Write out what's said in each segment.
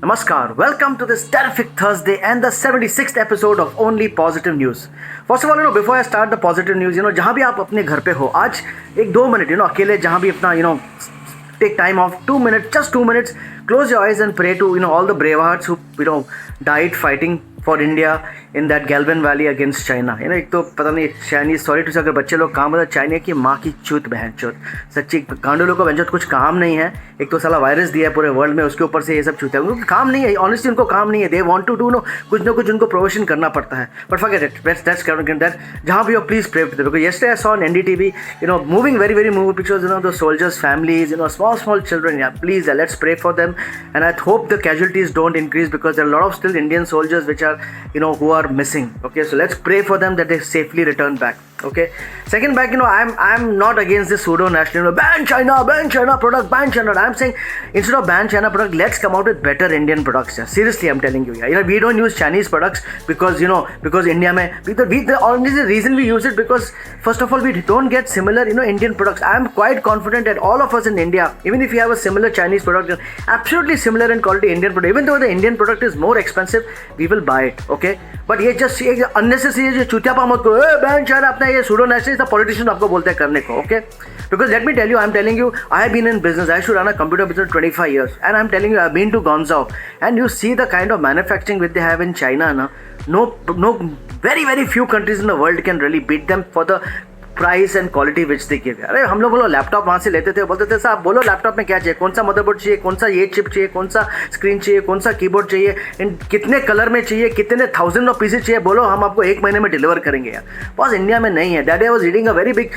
Namaskar, welcome to this terrific Thursday and the 76th episode of Only Positive News. First of all, before I start the positive news, जहाँ भी आप अपने घर पे हो, आज एक 2 मिनट, अकेले जहाँ भी अपना, take time off, 2 minutes, just 2 minutes, close your eyes and pray to, all the brave hearts who, died fighting for India in that Galvan Valley against China. एक तो पता नहीं चाइनीज, सॉरी टू से अगर बच्चे लोग काम बताते, चाइना की माँ की चूत बहन चूत, सच्ची गांडू लोग को बहनचोत कुछ काम नहीं है. एक तो साला वायरस दिया है पूरे वर्ल्ड में, उसके ऊपर से ये सब चूत है. उनको काम नहीं है, ऑनेस्टली उनको काम नहीं है. दे वांट टू डू कुछ ना कुछ उनको प्रोविजन करना पड़ता है. But forget it, that's that जहाँ भी हो please pray because yesterday I saw on NDTV, moving very very moving pictures, the soldiers families, small children. Yeah, please let's pray for them, and I hope the casualties don't increase because there are a lot of still Indian soldiers which are who are missing. Okay, so let's pray for them that they safely return back. Okay, second back, I'm not against this pseudo national ban China product, ban China. I'm saying instead of ban China product, let's come out with better Indian products. Yeah. Seriously, I'm telling you. Yeah. We don't use Chinese products because because India mein, the only reason we use it because first of all we don't get similar Indian products. I'm quite confident that all of us in India, even if you have a similar Chinese product, absolutely similar in quality Indian product, even though the Indian product is more expensive, we will buy it. Okay, but ये just unnecessary जो चूतियापा मत करो, ban China अपना ये pseudo national politician आपको बोलते हैं करने को. Okay, because let me tell you, I'm telling you, I have been in business. I should run a computer business 25 years, and I'm telling you, I've been to Guangzhou, and you see the kind of manufacturing which they have in China. No, very very few countries in the world can really beat them for the price and quality which they give. अरे हम लोग बोलो laptop वहाँ से लेते थे, बोलते थे साहब बोलो लैपटॉप में क्या चाहिए, कौन सा मदरबोर्ड चाहिए, कौन सा ये चिप चाहिए, कौन सा स्क्रीन चाहिए, कौन सा कीबोर्ड चाहिए, कितने कलर में चाहिए, कितने 1000 ऑफ पीसेज चाहिए, बोलो हम आपको 1 महीने में डिलीवर करेंगे. यार बस इंडिया में नहीं है. That I was reading a very big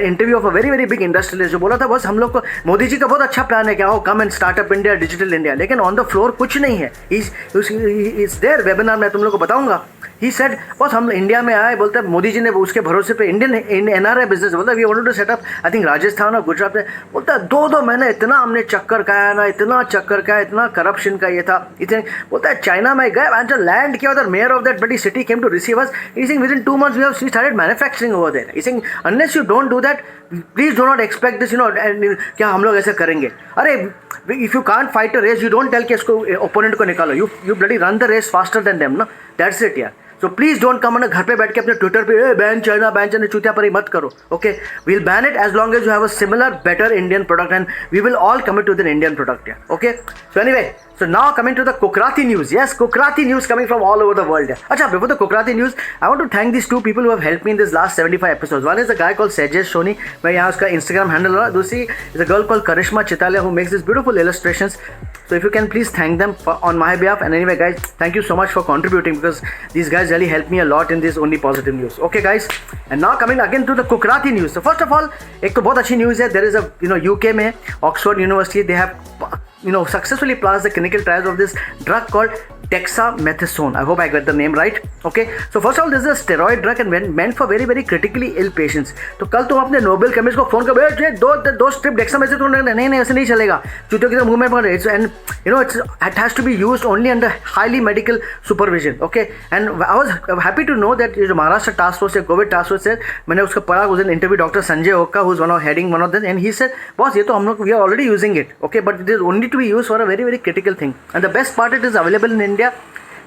interview of a very very big industrialist जो बोला था बस हम लोग को मोदी जी का बहुत अच्छा प्लान है क्या हो come and startup India, digital India, लेकिन ऑन द फ्लोर कुछ नहीं है. इज देयर वेबिनार में तुम लोग को बताऊंगा. ही सेड बस हम इंडिया में आए, बोलते हैं मोदी जी ने उसके भरोसे पे इंडियन एनआरआई बिजनेस बोलता है we wanted to set up I think Rajasthan और गुजरात में. बोलता है 2 महीने इतना हमने चक्कर खाया ना, इतना चक्कर खाया, इतना करप्शन का ये था. इतने बोलता है चाइना में गए एंड जो लैंड किया उधर मेयर ऑफ दैट बड़ी city came to receive us. He sing within 2 months we have started manufacturing over there. He sing unless you don't do that please do not expect this क्या हम लोग ऐसे करेंगे. अरे if you can't fight a race you don't tell कि इसको opponent को निकालो. You bloody run the race faster than them ना. दैट्स इट यार. So please don't come on घर पे बैठ के अपने ट्विटर पे बैन चाइना चूतिया पर ही मत करो. Okay, we'll ban it as long as you have a similar better Indian product and we will all commit to the Indian product. Yeah. Okay. So anyway, so now coming to the Kokrati news. Yes, Kokrati news coming from all over the world. Yeah. Acha, before the Kokrati news, I want to thank these 2 people who have helped me in this last 75 episodes. One is a guy called Sejesh Soni. मैं यहाँ उसका Instagram handle रहा. दूसरी is a girl called Karishma Chitalia who makes these beautiful illustrations. So if you can please thank them on my behalf. And anyway guys, thank you so much for contributing because these guys really helped me a lot in this only positive news. Okay guys, and now coming again to the Kokrati news. So first of all, एक तो बहुत अच्छी news है. There is a UK में Oxford University they have successfully passed the clinical trials of this drug called dexamethasone. I hope I got the name right. Okay, so first of all this is a steroid drug and meant for very very critically ill patients. तो कल तुम अपने Nobel chemist को phone कर दो strip dexamethasone. नहीं ऐसे नहीं चलेगा, चूतियों की तरह मुंह में पड़ रहे. And it has to be used only under highly medical supervision. Okay, and I was happy to know that जो महाराष्ट्र टास्क फोर्स है, कोविड टास्क फोर्स है, मैंने उसका पढ़ा उस दिन इंटरव्यू डॉक्टर संजय ओका who is heading one of them, and he said boss ये तो हम लोग we are already using it. Okay, but it is only to be used for a very very critical thing, and the best part it is available in India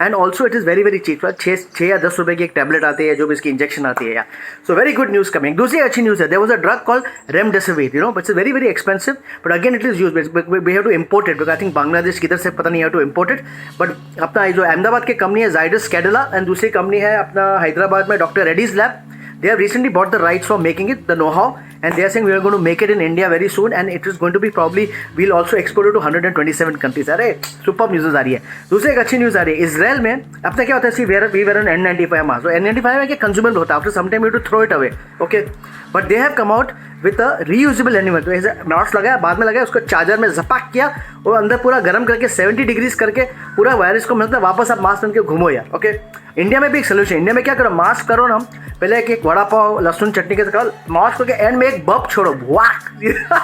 and also it is very very cheap. 6 या 10 रुपए की एक tablet आती है जो भी इसकी injection आती है. So very good news coming. दूसरी अच्छी न्यूज़ है, there was a drug called remdesivir, but it's very very expensive, but again it is used, we have to import it because I think Bangladesh किधर से पता नहीं, have to import it. But अपना जो अहमदाबाद की कंपनी है Zydus Cadila and दूसरी company है अपना हैदराबाद में doctor Reddy's lab. They have recently bought the rights for making it, the know-how, and they are saying we are going to make it in India very soon, and it is going to be probably we'll also export it to 127 countries. अरे super news आ रही है. दूसरी एक अच्छी news आ रही है, Israel में अपना क्या होता है, we wear an N95 mask. So N95 में क्या कंज्यूमेबल होता है, after some time you have to throw it away. Okay, but they have come out with a reusable N95. तो ऐसे मास्क लगाया, बाद में लगाया, उसको चार्जर में झपाक किया और अंदर पूरा गर्म करके 70 डिग्रीज करके पूरा वायरस को मतलब वापस आप मास्क बन के घूमो यार. ओके, इंडिया में भी एक सोल्यूशन. इंडिया में क्या करो, मास्क करो ना, पहले एक वड़ा पाव लहसुन चटनी के साथ मास्क करके एंड में एक बप छोड़ो, वाह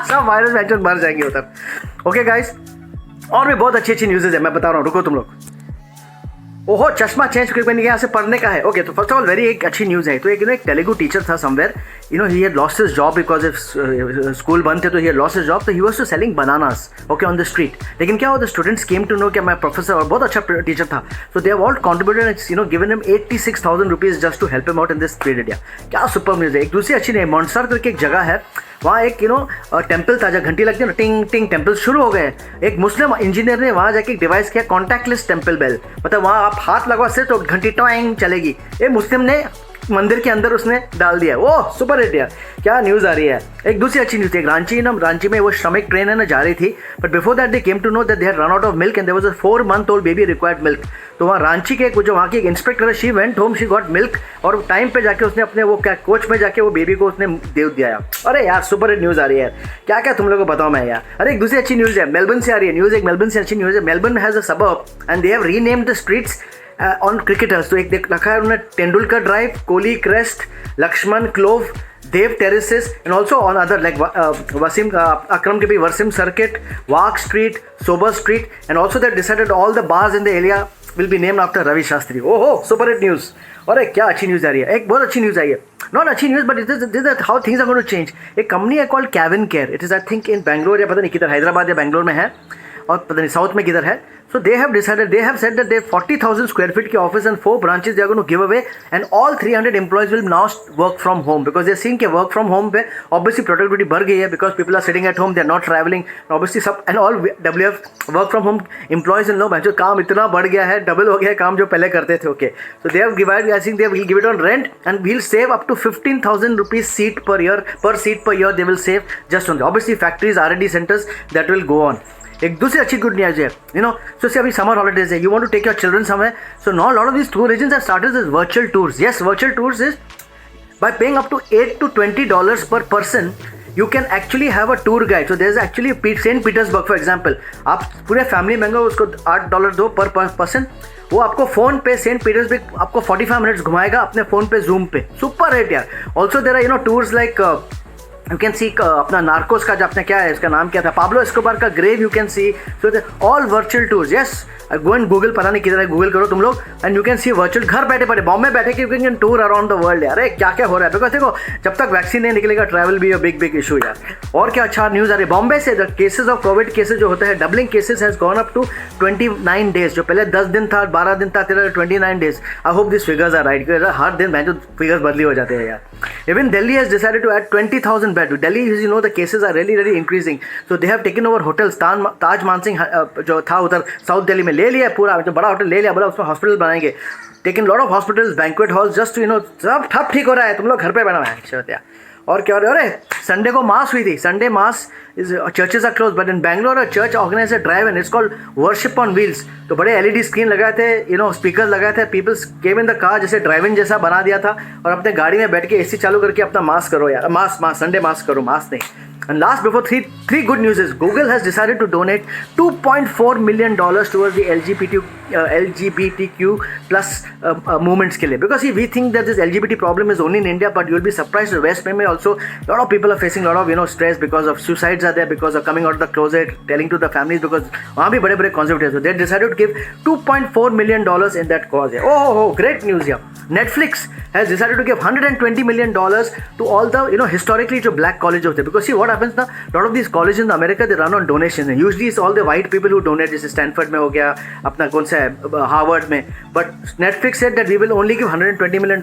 सब वायरस वेंचर मर जाएंगे उधर. ओके गाइस, और भी बहुत अच्छी अच्छी न्यूज़ है, मैं बता रहा हूँ, रुको तुम लोग. ओहो चश्मा चेंज करके यहाँ से पढ़ने का है। ओके तो फर्स्ट ऑफ ऑल वेरी एक अच्छी न्यूज़ है। तो एक तेलुगु टीचर था somewhere, he had lost his job because school बंद थे, तो he had lost his job, तो he was to selling bananas okay on the street. लेकिन क्या हुआ, the students came to know कि मैं प्रोफेसर और बहुत अच्छा टीचर था, so they have all contributed given him 86,000 rupees just to help him out in this period. क्या सुपर न्यूज़ है। एक दूसरी अच्छी नहीं, मॉन्स्टर करके एक जगह है, वहाँ एक टेम्पल था, जब घंटी लगती है ना टिंग टिंग, टेम्पल शुरू हो गए। एक मुस्लिम इंजीनियर ने वहाँ जाके एक डिवाइस किया कॉन्टैक्टलेस टेम्पल बेल, मतलब वहाँ आप हाथ लगवा से तो घंटी टॉइंग चलेगी। ये मुस्लिम ने मंदिर के अंदर उसने डाल दिया। ओह सुपर हिट यार, क्या न्यूज़ आ रही है। एक दूसरी अच्छी न्यूज़ थी, रांची में वो श्रमिक ट्रेन है ना जा रही थी, but before that they came to know that they had run out of milk and there was a 4-month-old baby required milk. तो वहाँ रांची के जो वहाँ की एक इंस्पेक्टर है, she went home, she got milk, और टाइम पे जाके उसने अपने वो क्या कोच में जाके वो बेबी को उसने दे दिया। अरे यार सुपर हिट न्यूज़ आ रही है क्या क्या तुम लोगों को बताऊँ मैं यार। अरे एक दूसरी अच्छी न्यूज़ है, मेलबर्न से आ रही है न्यूज़, एक मेलबर्न से अच्छी न्यूज़ है। Melbourne has a suburb and they have renamed the streets on cricketers. तो एक देख रखा है उन्होंने Tendulkar drive, Kohli crest, Laxman close, Dev terraces, and also on other like Wasim Akram के भी Wasim circuit, Waugh street, Sober street, and also that decided all the bars in the area will be named after Ravi Shastri. ओहो super hit news. अरे क्या अच्छी news आ रही है। एक बहुत अच्छी न्यूज़ आई है, नॉट अच्छी news but it how things are going to change. एक कंपनी है called CavinKare, it is I think in Bangalore या पता नहीं किधर, हैदराबाद या बैंगलोर में है, और पता नहीं साउथ में किधर है। So they have decided, they have said that they have 40,000 square feet के office and 4 branches they are going to give away, and all 300 employees will now work from home because they are seeing कि work from home पे obviously productivity बढ़ गई है because people are sitting at home, they are not traveling, obviously सब and all WF work from home employees in लो जो काम इतना बढ़ गया है, डबल हो गया है काम जो पहले करते थे। Okay, so they have divided, I think they will give it on rent and will save up to 15,000 rupees seat per year, per seat per year they will save just on obviously factories, R&D centers that will go on। एक दूसरी अच्छी good news है, so say अभी summer holidays है, you want to take your children somewhere, so now lot of this tour agents have started this virtual tours. Yes, virtual tours is by paying up to $8 to $20 per person you can actually have a tour guide. So there's actually St. Petersburg for example, आप पूरे family member उसको $8 दो पर person, वो आपको phone पे Saint Petersburg आपको 45 minutes घुमाएगा अपने फ़ोन पे जूम पे। सुपर हिट यार। Also there are tours like you can see अपना नार्कोस का जो अपने क्या है इसका नाम क्या था, पाब्लो एस्कोबार का grave you can see. So all virtual tours. Yes, go and Google, पता नहीं किधर है, गूगल करो तुम लोग and you can see virtual, घर बैठे बैठे बॉम्बे बैठे कि you can tour around the world यार। अरे क्या क्या हो रहा है, बिकॉज देखो जब तक वैक्सीन नहीं निकलेगा ट्रैवल भी बिग बिग इशू यार। और क्या अच्छा न्यूज़ आ रही है बॉम्बे से, the cases of COVID cases जो होते हैं doubling cases has gone up to 29 days, जो पहले 10 दिन था, 12 दिन था, 29 days। I hope this figures are right, हर दिन मैं जो फिगर्स बदली हो जाते हैं यार। Even Delhi has decided to add 20,000 bed. Delhi you know the cases are really increasing, so they have taken over hotels. Taj Mansingh जो था उधर साउथ दिल्ली में ले लिया पूरा, जो बड़ा होटल ले लिया, बोला उसमें हॉस्पिटल बनाएंगे। Taken lot of hospitals, banquet halls, just सब ठप ठीक हो रहा है, तुम लोग घर पे बना है। और क्या हो रहा है, अरे संडे को मास हुई थी, Sunday mass is churches are close, but in Bangalore church organise a drive and it's called worship on wheels. तो बड़े LED स्क्रीन लगाए थे, स्पीकर लगाए थे, peoples came in the car, जैसे ड्राइविंग जैसा बना दिया था, और अपने गाड़ी में बैठ के AC चालू करके अपना मास करो यार, मास संडे मास करो, मास नहीं। And last, before three good news is Google has decided to donate $2.4 million towards the LGBTQ plus movements के लिए, because we think that this LGBT problem is only in India, but you'll be surprised West में also a lot of people are facing a lot of stress because of suicides are there, because of coming out of the closet, telling to the families, because वहाँ भी बड़े conservatives, so they decided to give $2.4 million in that cause. Oh, great news here. Netflix has decided to give $120 million to all the historically जो black colleges होते हैं, because see what happens ना, lot of these colleges in America they run on donations, and usually it's all the white people who donate, जैसे Stanford में हो गया, अपना कौन सा है हार्वर्ड में, but Netflix said that we will only give $120 million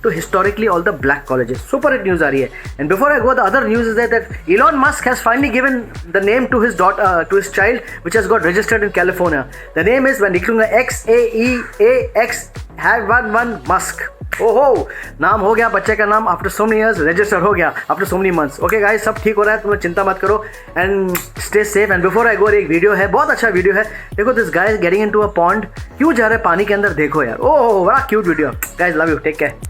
to historically all the black colleges. Super hit news आ रही है। And before I go, the other news is that Elon Musk has finally given the name to his daughter, to his child, which has got registered in California. The name is, मैं निकलूंगा, XAEAX11 Musk। ओहो, नाम हो गया बच्चे का नाम, after so many years register हो गया, after so many months. Okay guys, सब ठीक हो रहा है, तुम चिंता मत करो and stay safe. And before I go, एक वीडियो है, बहुत अच्छा वीडियो है, देखो this guy is getting into a pond, क्यों जा रहे हैं पानी के अंदर, देखो यार, ओह बड़ा cute video. Guys love you, take care.